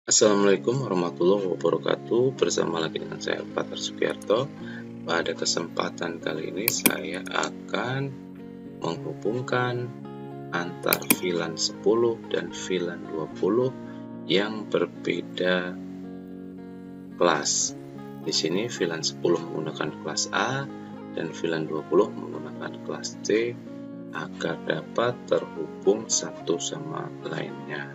Assalamualaikum warahmatullahi wabarakatuh. Bersama lagi dengan saya Fathar Sugiarto. Pada kesempatan kali ini saya akan menghubungkan antar VLAN 10 dan VLAN 20 yang berbeda kelas. Di sini VLAN 10 menggunakan kelas A dan VLAN 20 menggunakan kelas C agar dapat terhubung satu sama lainnya.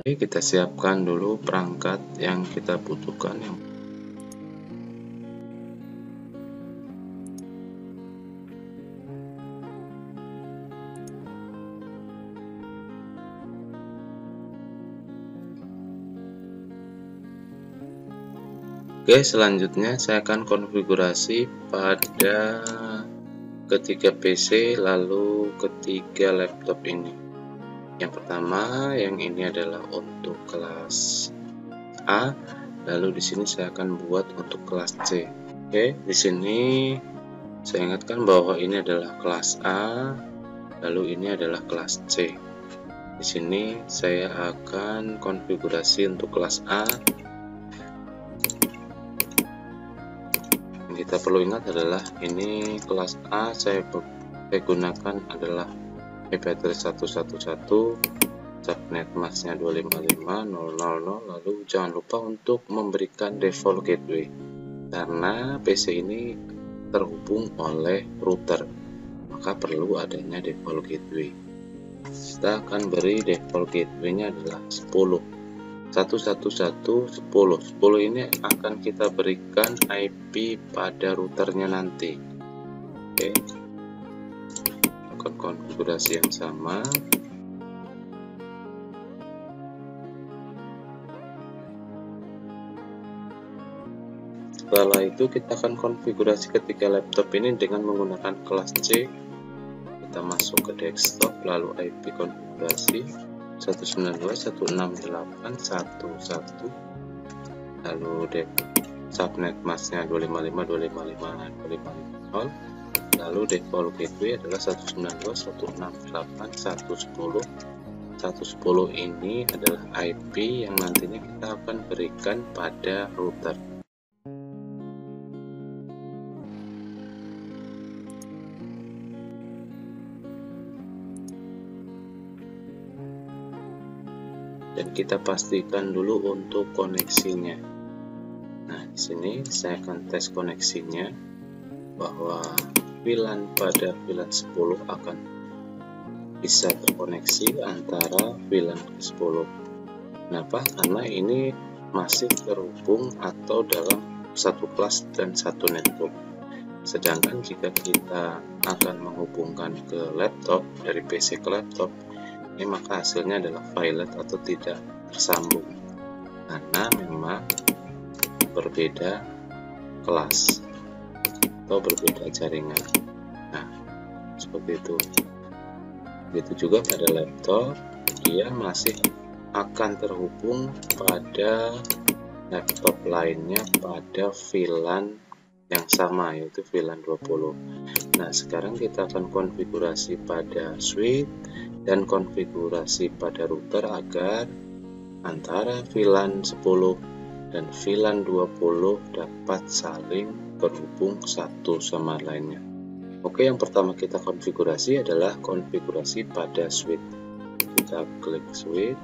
Oke, kita siapkan dulu perangkat yang kita butuhkan. Oke, selanjutnya saya akan konfigurasi pada ketiga PC lalu ketiga laptop ini. Yang pertama, yang ini adalah untuk kelas A, lalu di sini saya akan buat untuk kelas C. Oke, di sini saya ingatkan bahwa ini adalah kelas A, lalu ini adalah kelas C. Di sini saya akan konfigurasi untuk kelas A. Yang kita perlu ingat adalah ini kelas A saya gunakan adalah IP address 111, subnet masknya 255.0.0.0, lalu jangan lupa untuk memberikan default gateway karena PC ini terhubung oleh router, maka perlu adanya default gateway. Kita akan beri default gateway-nya adalah 10. 111.10 ini akan kita berikan IP pada routernya nanti. Oke, lakukan konfigurasi yang sama. Setelah itu kita akan konfigurasi ketiga laptop ini dengan menggunakan kelas C. Kita masuk ke desktop, lalu IP konfigurasi 192.168.1.1, lalu subnet masknya 255.255.255.0, lalu default gateway adalah 192.168.110. 110 ini adalah IP yang nantinya kita akan berikan pada router. Dan kita pastikan dulu untuk koneksinya. Nah, di sini saya akan tes koneksinya bahwa VLAN pada VLAN 10 akan bisa terkoneksi antara VLAN 10. Kenapa? Karena ini masih terhubung atau dalam satu kelas dan satu network. Sedangkan jika kita akan menghubungkan ke laptop, dari PC ke laptop, ini maka hasilnya adalah violet atau tidak tersambung karena memang berbeda kelas atau berbeda jaringan. Nah, seperti itu. Begitu juga pada laptop, dia masih akan terhubung pada laptop lainnya pada VLAN yang sama, yaitu VLAN 20. Nah, sekarang kita akan konfigurasi pada switch dan konfigurasi pada router agar antara VLAN 10 dan VLAN 20 dapat saling berhubung satu sama lainnya. Oke, yang pertama kita konfigurasi adalah konfigurasi pada switch. Kita klik switch,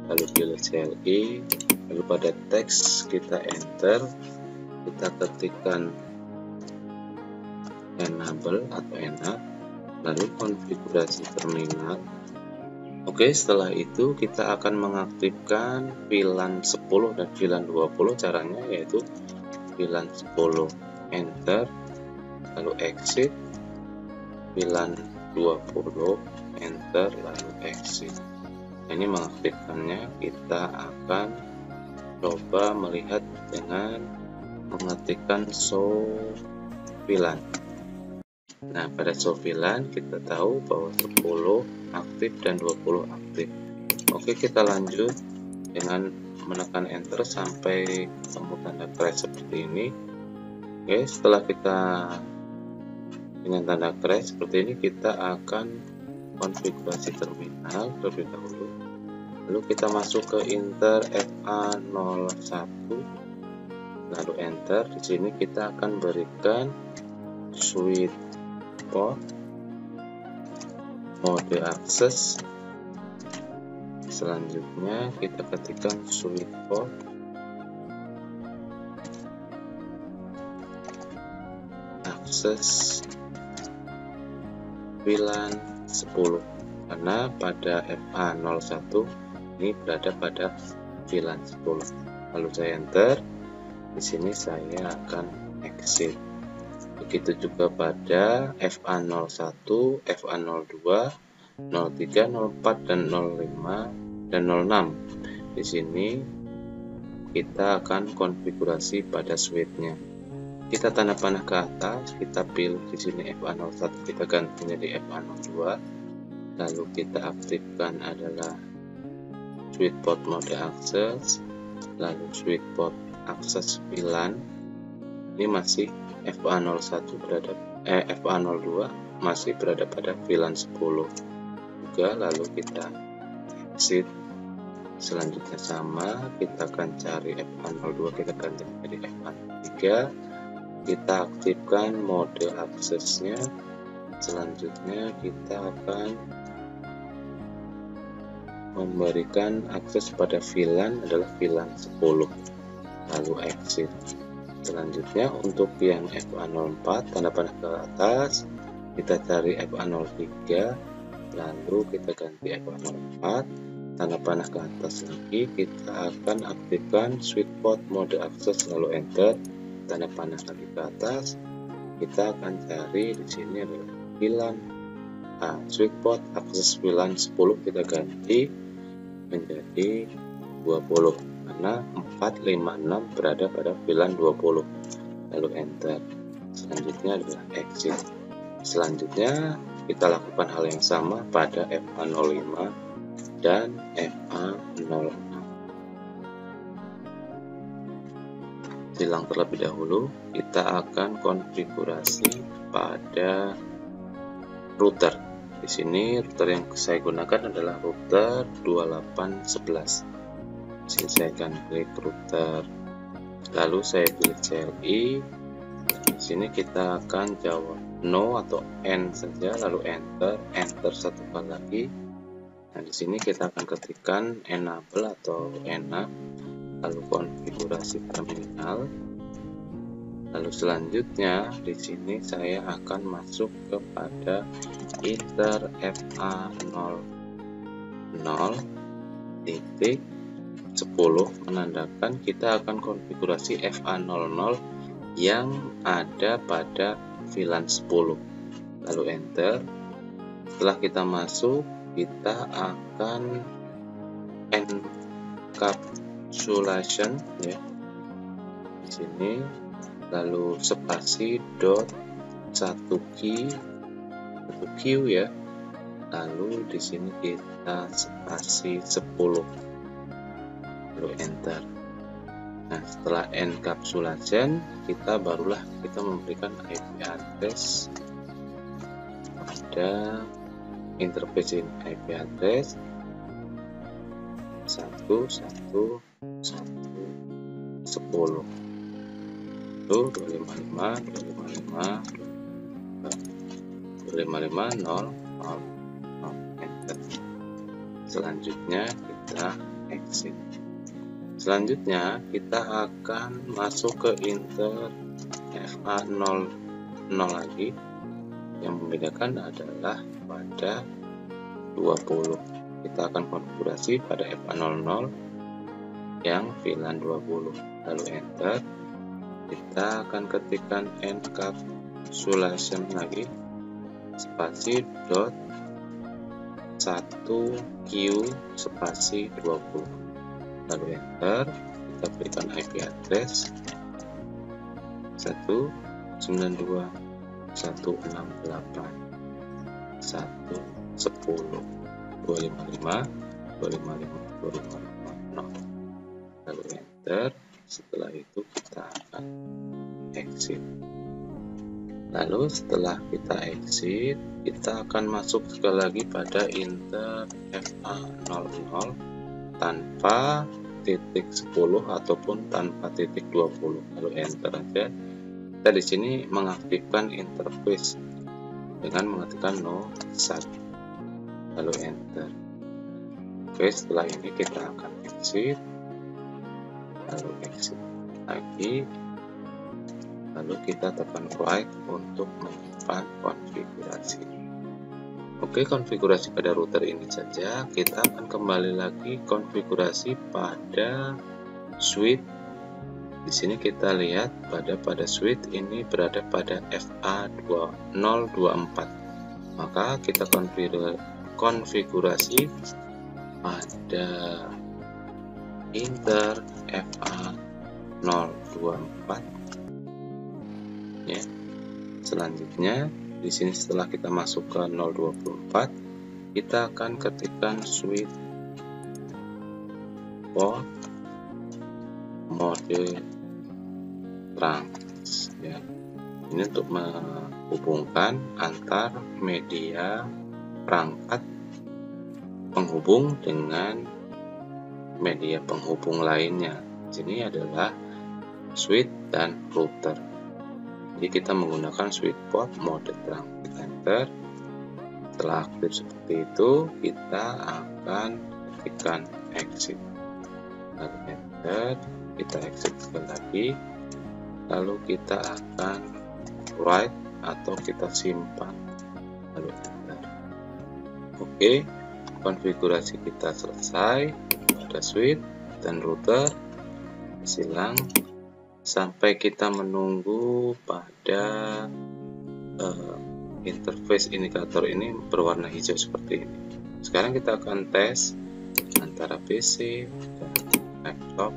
lalu pilih CLI, lalu pada teks kita enter, kita ketikkan enable atau enab, lalu konfigurasi terminal. Oke, setelah itu kita akan mengaktifkan VLAN 10 dan VLAN 20. Caranya yaitu VLAN 10 enter, lalu exit, VLAN 20 enter, lalu exit. Ini mengaktifkannya. Kita akan coba melihat dengan mengetikkan show VLAN. Nah, pada show VLAN kita tahu bahwa 10 aktif dan 20 aktif. Oke, kita lanjut dengan menekan enter sampai ketemu tanda crash seperti ini. Oke, setelah kita dengan tanda crash seperti ini, kita akan konfigurasi terminal terlebih dahulu. Lalu kita masuk ke Inter FA01, lalu enter. Di sini kita akan berikan sweet spot, mode akses. Selanjutnya kita ketikkan sweet spot, akses VLAN 10, karena pada FA01 ini berada pada VLAN 10. Lalu saya enter. Di sini saya akan exit. Begitu juga pada FA01, FA02, 03, 04 dan 05 dan 06. Di sini kita akan konfigurasi pada switch-nya. Kita tanda panah ke atas, kita pilih di sini FA01, kita ganti menjadi FA02. Lalu kita aktifkan adalah sweet spot mode akses, lalu sweet spot akses VLAN. Ini masih FA01 berada FA02 masih berada pada VLAN 10 juga. Lalu kita exit. Selanjutnya sama, kita akan cari FA02, kita ganti menjadi FA03. Kita aktifkan mode aksesnya. Selanjutnya kita akan memberikan akses pada VLAN adalah VLAN 10, lalu exit. Selanjutnya untuk yang FA04, tanda panah ke atas, kita cari FA03, lalu kita ganti FA04, tanda panah ke atas lagi, kita akan aktifkan sweet spot mode akses, lalu enter. Tanda panah lagi ke atas, kita akan cari di sini adalah VLAN sweet spot akses VLAN 10, kita ganti menjadi 20 karena 456 berada pada VLAN 20, lalu enter. Selanjutnya adalah exit. Selanjutnya kita lakukan hal yang sama pada FA05 dan FA06. Silang terlebih dahulu, kita akan konfigurasi pada router. Di sini router yang saya gunakan adalah router 2811. Di sini saya akan klik router, lalu saya pilih CLI. Di sini kita akan jawab no atau N saja, lalu enter satu kali lagi. Nah, di sini kita akan ketikkan enable atau enab, lalu konfigurasi terminal. Lalu selanjutnya di sini saya akan masuk kepada Inter FA00.10, menandakan kita akan konfigurasi FA00 yang ada pada VLAN 10. Lalu enter. Setelah kita masuk, kita akan encapsulation ya. Di sini lalu spasi dot 1 Q ya. Lalu di sini kita spasi 10. Lalu enter. Nah, setelah encapsulation, kita barulah kita memberikan IP address pada interface ini. IP address 1.1.1.10 itu 255.255.0.0 enter. Selanjutnya kita exit. Selanjutnya kita akan masuk ke Inter FA00 lagi. Yang membedakan adalah pada 20. Kita akan konfigurasi pada FA00 yang VLAN 20. Lalu enter. Kita akan ketikkan encapsulation lagi, spasi dot 1 Q spasi 20. Lalu enter. Kita berikan IP address 192.168.1.10.255.255.255.0. Lalu enter. Setelah itu kita akan exit. Lalu setelah kita exit, kita akan masuk sekali lagi pada enter FA00 tanpa titik 10 ataupun tanpa titik 20. Lalu enter aja. Kita di sini mengaktifkan interface dengan mengetikkan no start. Lalu enter. Oke, setelah ini kita akan exit. Lalu exit lagi. Lalu kita tekan right untuk menyimpan konfigurasi. Oke, konfigurasi pada router ini saja. Kita akan kembali lagi konfigurasi pada switch. Di sini kita lihat pada switch ini berada pada FA024. Maka kita konfigurasi pada inter FA024. Ya. Selanjutnya di sini setelah kita masuk ke 024, kita akan ketikkan switch port mode trans, ya. Ini untuk menghubungkan antar media perangkat penghubung dengan media penghubung lainnya. Ini adalah switch dan router. Jadi kita menggunakan switch port mode trans. Enter. Setelah aktif seperti itu, kita akan ketikkan exit. Lalu enter. Kita exit sekali lagi. Lalu kita akan write atau kita simpan. Lalu enter. Oke, konfigurasi kita selesai pada switch dan router. Silang sampai kita menunggu pada interface indikator ini berwarna hijau seperti ini. Sekarang kita akan tes antara PC dan laptop.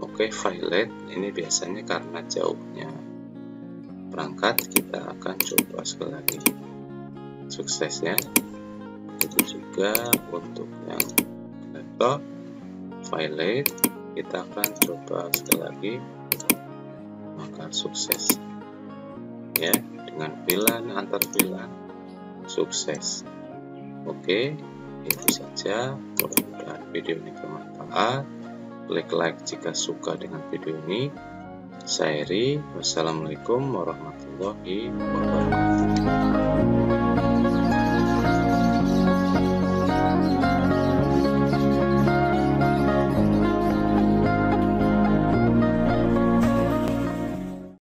Oke, violet ini biasanya karena jauhnya perangkat. Kita akan coba sekali lagi. Sukses ya. Itu juga untuk yang laptop violet. Kita akan coba sekali lagi, maka sukses ya, dengan VLAN antar VLAN sukses. Oke, itu saja. Mudah-mudahan video ini bermanfaat. Klik like jika suka dengan video ini. Saya Eri, wassalamualaikum warahmatullahi wabarakatuh.